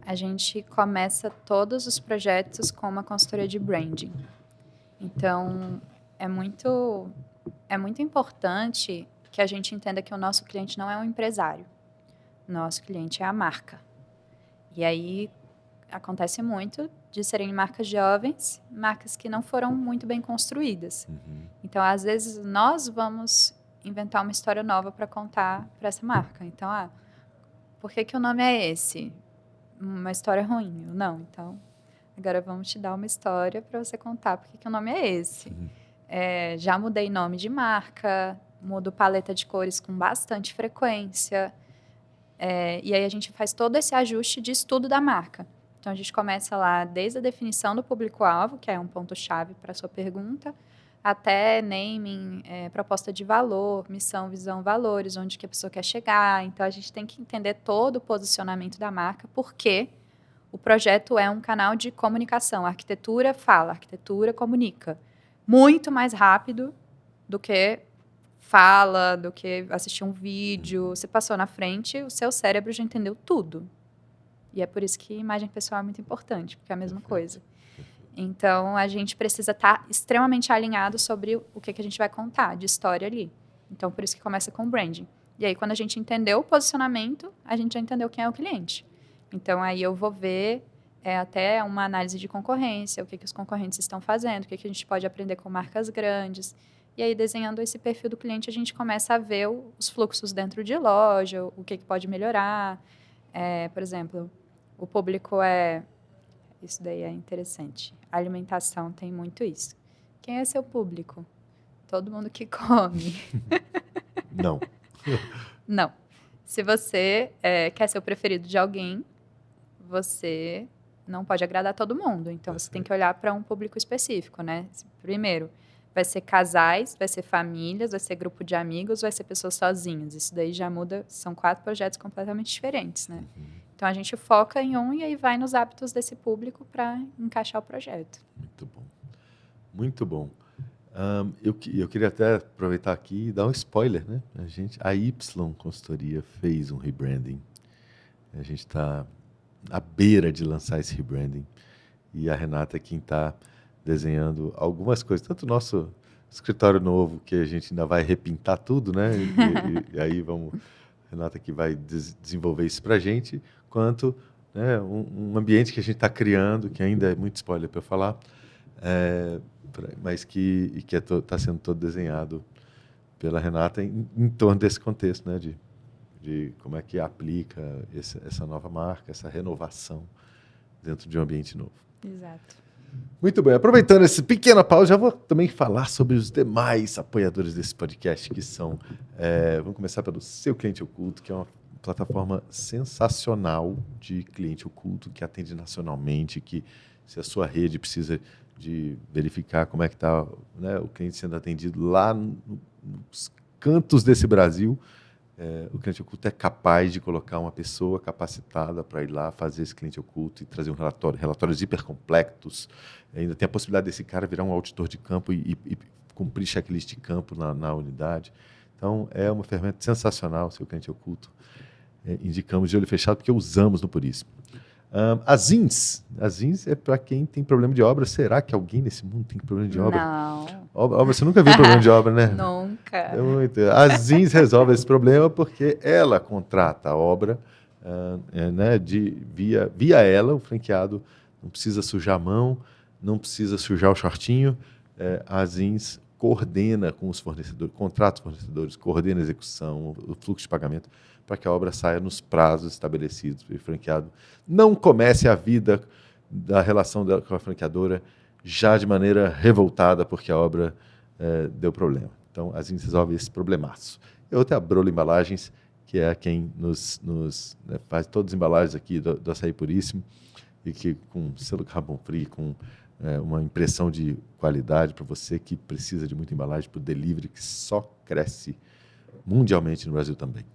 A gente começa todos os projetos com uma consultoria de branding. Então, é muito importante que a gente entenda que o nosso cliente não é um empresário. Nosso cliente é a marca. E aí, acontece muito de serem marcas jovens, marcas que não foram muito bem construídas. Uhum. Então, às vezes, nós vamos inventar uma história nova para contar para essa marca. Então, por que o nome é esse? Uma história ruim? Não, então, agora vamos te dar uma história para você contar por que o nome é esse. Uhum. Já mudei nome de marca, mudo paleta de cores com bastante frequência. E aí a gente faz todo esse ajuste de estudo da marca. Então, a gente começa lá desde a definição do público-alvo, que é um ponto-chave para a sua pergunta, até naming, proposta de valor, missão, visão, valores, onde que a pessoa quer chegar. Então, a gente tem que entender todo o posicionamento da marca, porque o projeto é um canal de comunicação. A arquitetura fala, a arquitetura comunica. Muito mais rápido do que fala, do que assistir um vídeo. Você passou na frente, o seu cérebro já entendeu tudo. E é por isso que imagem pessoal é muito importante, porque é a mesma coisa. Então, a gente precisa estar extremamente alinhado sobre o que a gente vai contar de história ali. Então, por isso que começa com o branding. E aí, quando a gente entendeu o posicionamento, a gente já entendeu quem é o cliente. Então, aí eu vou ver até uma análise de concorrência, o que os concorrentes estão fazendo, o que a gente pode aprender com marcas grandes. E aí, desenhando esse perfil do cliente, a gente começa a ver os fluxos dentro de loja, o que pode melhorar. Por exemplo, o público Isso daí é interessante. A alimentação tem muito isso. Quem é seu público? Todo mundo que come. Não. Não. Se você quer ser o preferido de alguém, você não pode agradar todo mundo. Então, você tem que olhar para um público específico, né? Primeiro, vai ser casais, vai ser famílias, vai ser grupo de amigos, vai ser pessoas sozinhas. Isso daí já muda, são 4 projetos completamente diferentes, né? Então, a gente foca em um e aí vai nos hábitos desse público para encaixar o projeto. Muito bom. Muito bom. Eu queria até aproveitar aqui e dar um spoiler, né? A Y Consultoria fez um rebranding. A gente está à beira de lançar esse rebranding. E a Renata é quem está desenhando algumas coisas. Tanto o nosso escritório novo, que a gente ainda vai repintar tudo, né? E aí a Renata que vai desenvolver isso para a gente, quanto, né, um ambiente que a gente está criando, que ainda é muito spoiler para eu falar, mas que está sendo todo desenhado pela Renata em torno desse contexto, né, de como é que aplica essa nova marca, essa renovação dentro de um ambiente novo. Exato. Muito bem, aproveitando essa pequena pausa, já vou também falar sobre os demais apoiadores desse podcast, que são, vamos começar pelo Seu Cliente Oculto, que é uma plataforma sensacional de cliente oculto, que atende nacionalmente, que se a sua rede precisa de verificar como é que está, né, o cliente sendo atendido lá nos cantos desse Brasil, o cliente oculto é capaz de colocar uma pessoa capacitada para ir lá fazer esse cliente oculto e trazer um relatórios hipercomplexos. Ainda tem a possibilidade desse cara virar um auditor de campo e cumprir checklist de campo na unidade. Então, é uma ferramenta sensacional, o Seu Cliente Oculto. Indicamos de olho fechado porque usamos no Puríssimo. A Zins é para quem tem problema de obra. Será que alguém nesse mundo tem problema de obra? Não. Obra, você nunca viu problema de obra, né? Nunca. É muito. A Zins resolve esse problema porque ela contrata a obra, né, via ela, o franqueado não precisa sujar a mão, não precisa sujar o shortinho. A Zins coordena com os fornecedores, contrata os fornecedores, coordena a execução, o fluxo de pagamento, para que a obra saia nos prazos estabelecidos. E o franqueado não comece a vida da relação dela com a franqueadora já de maneira revoltada porque a obra deu problema. Então, a Zins resolve esse problemaço. E outra é a Brolo Embalagens, que é quem né, faz todas as embalagens aqui do Açaí Puríssimo, e que com selo Carbon Free, com uma impressão de qualidade para você que precisa de muita embalagem para o delivery, que só cresce mundialmente no Brasil também.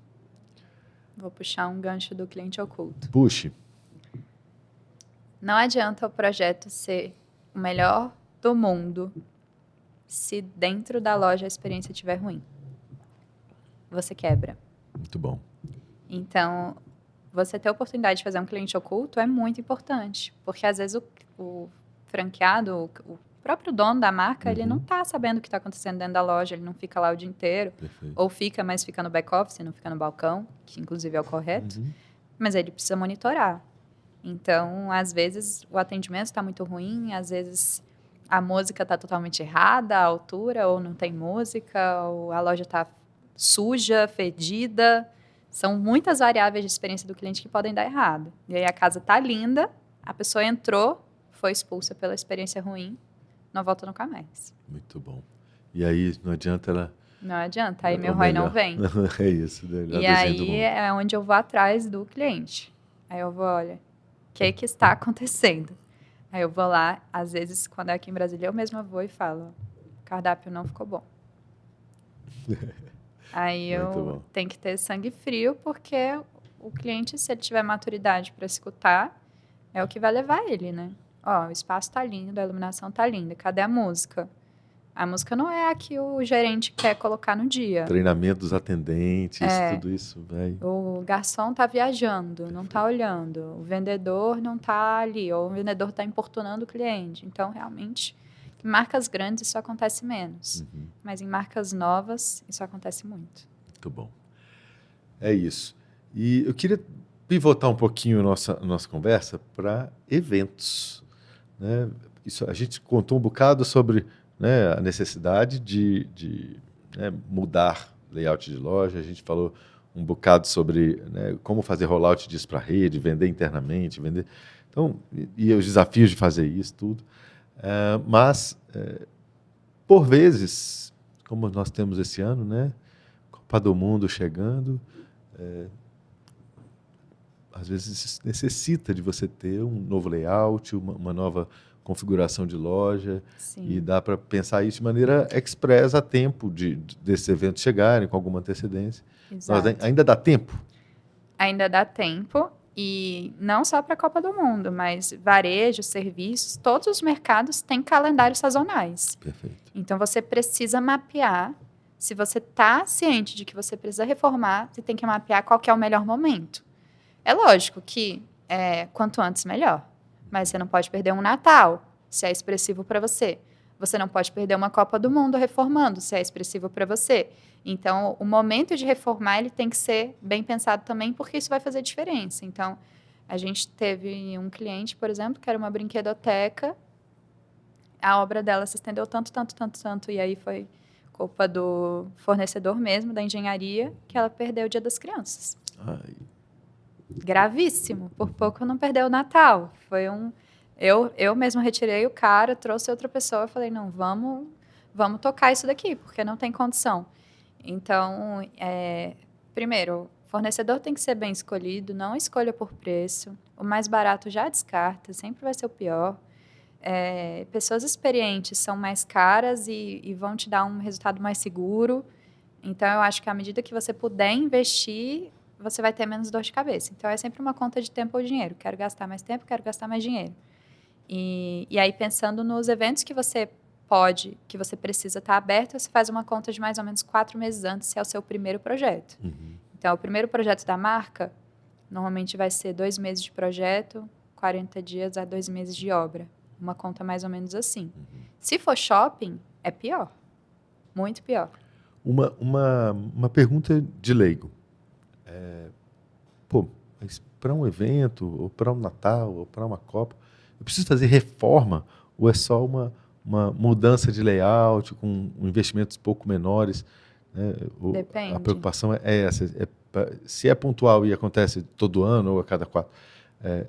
Vou puxar um gancho do cliente oculto. Puxe. Não adianta o projeto ser o melhor do mundo se dentro da loja a experiência estiver ruim. Você quebra. Muito bom. Então, você ter a oportunidade de fazer um cliente oculto é muito importante, porque às vezes o franqueado, o próprio dono da marca, ele não está sabendo o que está acontecendo dentro da loja, ele não fica lá o dia inteiro. Perfeito. Ou fica, mas fica no back-office, não fica no balcão, que inclusive é o correto, mas ele precisa monitorar. Então, às vezes, o atendimento está muito ruim, às vezes a música está totalmente errada, a altura, ou não tem música, ou a loja está suja, fedida. São muitas variáveis de experiência do cliente que podem dar errado. E aí a casa está linda, a pessoa entrou, foi expulsa pela experiência ruim, não volta nunca mais. Muito bom. E aí não adianta ela... Não adianta, aí meu ROI não vem. É isso. E aí é onde eu vou atrás do cliente. Aí eu vou, olha, o que está acontecendo? Aí eu vou lá, às vezes, quando é aqui em Brasília, eu mesma vou e falo, o cardápio não ficou bom. Aí eu tenho que ter sangue frio, porque o cliente, se ele tiver maturidade para escutar, é o que vai levar ele, né? Ó, o espaço tá lindo, a iluminação tá linda, cadê a música? A música não é a que o gerente quer colocar no dia. Treinamento dos atendentes, tudo isso, velho. O garçom tá viajando, não tá olhando. O vendedor não tá ali, ou o vendedor tá importunando o cliente. Então, realmente, em marcas grandes isso acontece menos. Mas em marcas novas, isso acontece muito. Muito bom. É isso. E eu queria pivotar um pouquinho a nossa conversa para eventos, né? Isso, a gente contou um bocado sobre né, a necessidade de né, mudar layout de loja. A gente falou um bocado sobre né, como fazer rollout disso para a rede, vender internamente, vender. Então, e os desafios de fazer isso, tudo. Mas, por vezes, como nós temos esse ano, né, Copa do Mundo chegando, às vezes necessita de você ter um novo layout, uma nova configuração de loja. Sim. E dá para pensar isso de maneira express a tempo desses eventos chegarem com alguma antecedência. Exato. Ainda dá tempo? Ainda dá tempo, e não só para a Copa do Mundo, mas varejo, serviços, todos os mercados têm calendários sazonais. Perfeito. Então, você precisa mapear. Se você está ciente de que você precisa reformar, você tem que mapear qual que é o melhor momento. É lógico que quanto antes, melhor. Mas você não pode perder um Natal, se é expressivo para você. Você não pode perder uma Copa do Mundo reformando, se é expressivo para você. Então, o momento de reformar ele tem que ser bem pensado também, porque isso vai fazer diferença. Então, a gente teve um cliente, por exemplo, que era uma brinquedoteca. A obra dela se estendeu tanto, e aí foi culpa do fornecedor mesmo, da engenharia, que ela perdeu o Dia das Crianças. Ai. Gravíssimo. Por pouco não perdeu o Natal. Foi eu mesmo retirei o cara, trouxe outra pessoa, falei, não, vamos tocar isso daqui, porque não tem condição. Então, primeiro, o fornecedor tem que ser bem escolhido, não escolha por preço. O mais barato já descarta, sempre vai ser o pior. Pessoas experientes são mais caras e vão te dar um resultado mais seguro. Então, eu acho que à medida que você puder investir, você vai ter menos dor de cabeça. Então, é sempre uma conta de tempo ou dinheiro. Quero gastar mais tempo, quero gastar mais dinheiro. E aí, pensando nos eventos que você precisa estar aberto, você faz uma conta de mais ou menos 4 meses antes, se é o seu primeiro projeto. Uhum. Então, o primeiro projeto da marca, normalmente vai ser 2 meses de projeto, 40 dias a 2 meses de obra. Uma conta mais ou menos assim. Uhum. Se for shopping, é pior. Muito pior. Uma pergunta de leigo. Mas para um evento, ou para um Natal, ou para uma Copa, eu preciso fazer reforma? Ou é só uma mudança de layout com investimentos pouco menores? Né? Depende. A preocupação é essa. Se é pontual e acontece todo ano ou a cada 4,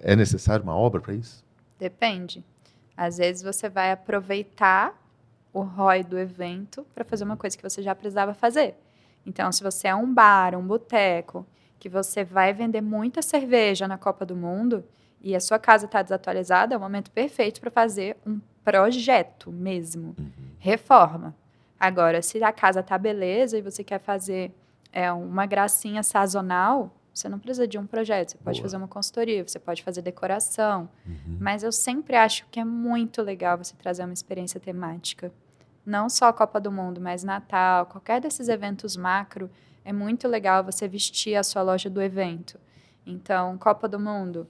é necessário uma obra para isso? Depende. Às vezes você vai aproveitar o ROI do evento para fazer uma coisa que você já precisava fazer. Então, se você é um bar, um boteco, que você vai vender muita cerveja na Copa do Mundo e a sua casa está desatualizada, é o momento perfeito para fazer um projeto mesmo. Uhum. Reforma. Agora, se a casa está beleza e você quer fazer uma gracinha sazonal, você não precisa de um projeto. Você pode fazer uma consultoria, você pode fazer decoração. Uhum. Mas eu sempre acho que é muito legal você trazer uma experiência temática. Não só a Copa do Mundo, mas Natal, qualquer desses eventos macro, é muito legal você vestir a sua loja do evento. Então, Copa do Mundo,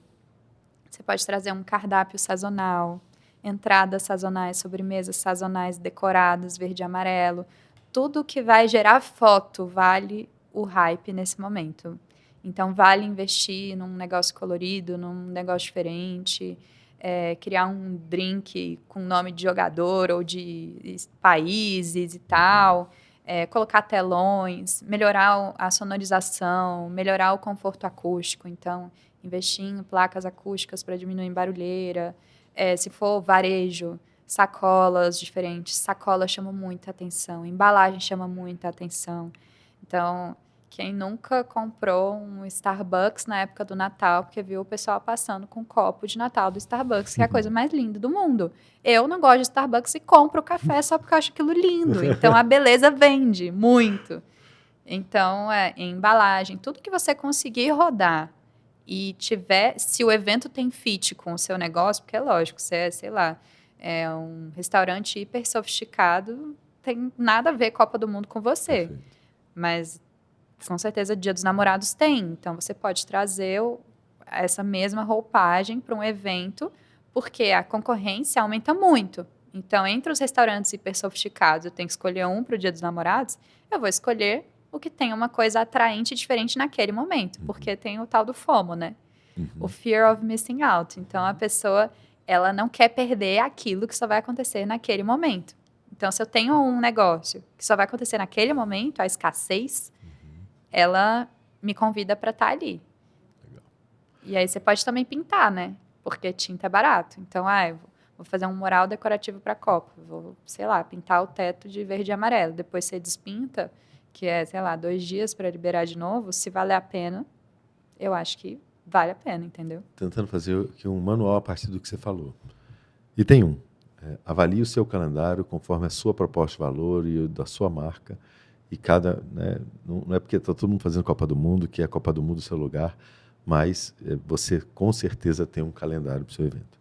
você pode trazer um cardápio sazonal, entradas sazonais, sobremesas sazonais decoradas, verde e amarelo. Tudo que vai gerar foto vale o hype nesse momento. Então, vale investir num negócio colorido, num negócio diferente, criar um drink com nome de jogador ou de países e tal, colocar telões, melhorar a sonorização, melhorar o conforto acústico. Então, investir em placas acústicas para diminuir barulheira. Se for varejo, sacolas diferentes. Sacola chama muita atenção, embalagem chama muita atenção. Então, quem nunca comprou um Starbucks na época do Natal, porque viu o pessoal passando com um copo de Natal do Starbucks, que é a coisa mais linda do mundo. Eu não gosto de Starbucks e compro café só porque eu acho aquilo lindo. Então, a beleza vende muito. Então, embalagem, tudo que você conseguir rodar e tiver, se o evento tem fit com o seu negócio, porque é lógico, você sei lá, um restaurante hiper sofisticado, tem nada a ver Copa do Mundo com você. Perfeito. Mas com certeza Dia dos Namorados tem. Então, você pode trazer essa mesma roupagem para um evento, porque a concorrência aumenta muito. Então, entre os restaurantes hiper sofisticados, eu tenho que escolher um para o Dia dos Namorados, eu vou escolher o que tem uma coisa atraente e diferente naquele momento, porque tem o tal do FOMO, né? Uhum. O Fear of Missing Out. Então, a pessoa, ela não quer perder aquilo que só vai acontecer naquele momento. Então, se eu tenho um negócio que só vai acontecer naquele momento, a escassez, ela me convida para estar ali. Legal. E aí você pode também pintar, né? Porque tinta é barato. Então, eu vou fazer um mural decorativo para copo. Vou, sei lá, pintar o teto de verde e amarelo. Depois você despinta, que é, sei lá, 2 dias para liberar de novo. Se valer a pena, eu acho que vale a pena, entendeu? Tentando fazer aqui um manual a partir do que você falou. E tem um. Avalie o seu calendário conforme a sua proposta de valor e o da sua marca. E cada, né, não é porque está todo mundo fazendo Copa do Mundo que é a Copa do Mundo o seu lugar, mas você com certeza tem um calendário para o seu evento.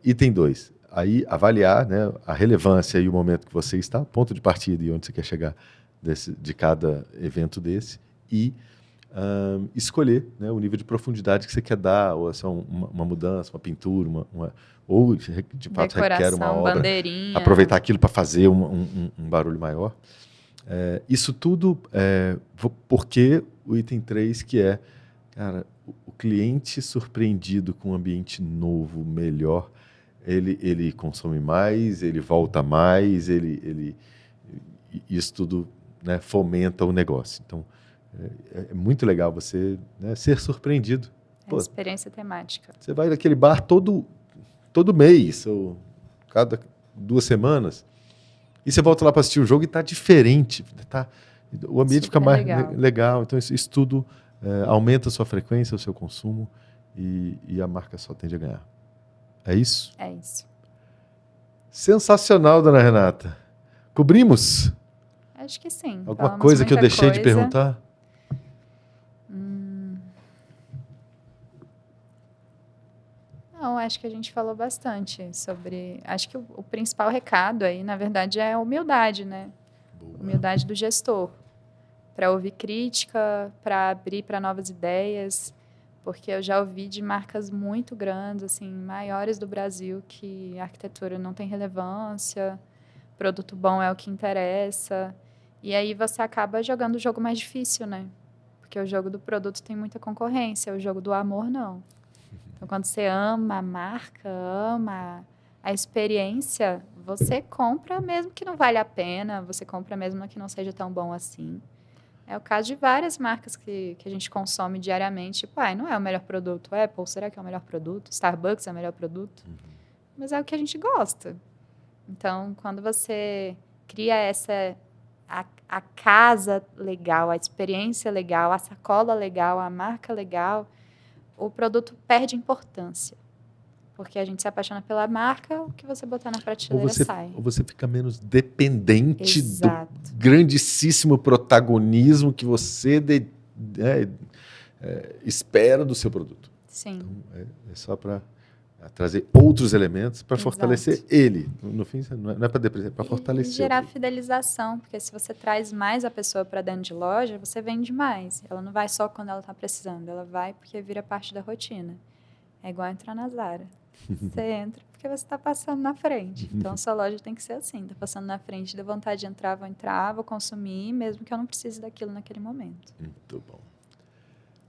Item 2. Aí avaliar, né, a relevância e o momento que você está, ponto de partida e onde você quer chegar de cada evento desse. E escolher, né, o nível de profundidade que você quer dar, ou se é uma mudança, uma pintura, ou de fato requer uma obra, bandeirinha. aproveitar aquilo para fazer um barulho maior. Isso tudo porque o item 3, que é, cara, o cliente surpreendido com um ambiente novo, melhor, ele consome mais, ele volta mais, isso tudo, né, fomenta o negócio. Então, é muito legal você, né, ser surpreendido. Pô, experiência temática. Você vai naquele bar todo mês, ou cada 2 semanas, e você volta lá para assistir o jogo e está diferente. O ambiente fica mais legal. Então, isso tudo aumenta a sua frequência, o seu consumo, e a marca só tende a ganhar. É isso? É isso. Sensacional, dona Renata. Cobrimos? Acho que sim. Alguma coisa que eu deixei de perguntar? Não, acho que a gente falou bastante sobre... Acho que o principal recado aí, na verdade, é a humildade, né? Boa. Humildade do gestor. Para ouvir crítica, para abrir para novas ideias, porque eu já ouvi de marcas muito grandes, assim, maiores do Brasil, que a arquitetura não tem relevância, produto bom é o que interessa, e aí você acaba jogando o jogo mais difícil, né? Porque o jogo do produto tem muita concorrência, o jogo do amor não. Então, quando você ama a marca, ama a experiência, você compra mesmo que não vale a pena, você compra mesmo que não seja tão bom assim. É o caso de várias marcas que a gente consome diariamente. Tipo, não é o melhor produto. Apple, será que é o melhor produto? Starbucks é o melhor produto? Mas é o que a gente gosta. Então, quando você cria a casa legal, a experiência legal, a sacola legal, a marca legal, o produto perde importância. Porque a gente se apaixona pela marca, o que você botar na prateleira sai. Ou você fica menos dependente do grandíssimo protagonismo que você espera do seu produto. Sim. Então, é só para trazer outros elementos para fortalecer ele. No fim, não é para depressar, é para fortalecer. E gerar fidelização, porque se você traz mais a pessoa para dentro de loja, você vende mais. Ela não vai só quando ela está precisando, ela vai porque vira parte da rotina. É igual entrar na Zara. Você entra porque você está passando na frente. Então, a sua loja tem que ser assim. Está passando na frente, dá vontade de entrar, vou entrar, vou consumir, mesmo que eu não precise daquilo naquele momento. Muito bom.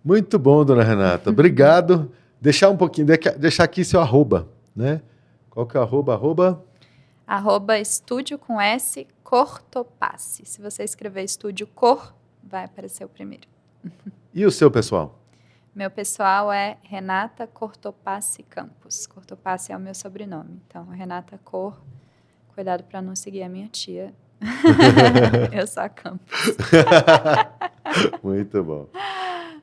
Muito bom, dona Renata. Obrigado. Deixar um pouquinho, deixar aqui seu arroba, né? Qual que é o arroba? Arroba estúdio com S, Cortopasse. Se você escrever estúdio cor, vai aparecer o primeiro. E o seu pessoal? Meu pessoal é Renata Cortopasse Campos. Cortopasse é o meu sobrenome. Então, Renata Cor, cuidado para não seguir a minha tia. Eu sou a Campos. Muito bom.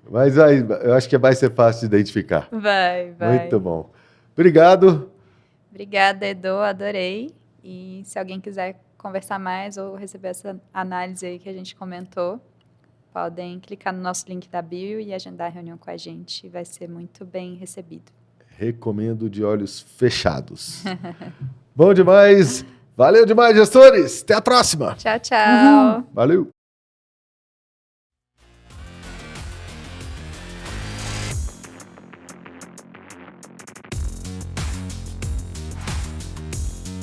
Mas eu acho que vai ser fácil de identificar. Vai. Muito bom. Obrigado. Obrigada, Edu. Adorei. E se alguém quiser conversar mais ou receber essa análise aí que a gente comentou, podem clicar no nosso link da bio e agendar a reunião com a gente. Vai ser muito bem recebido. Recomendo de olhos fechados. Bom demais. Valeu demais, gestores. Até a próxima. Tchau. Valeu.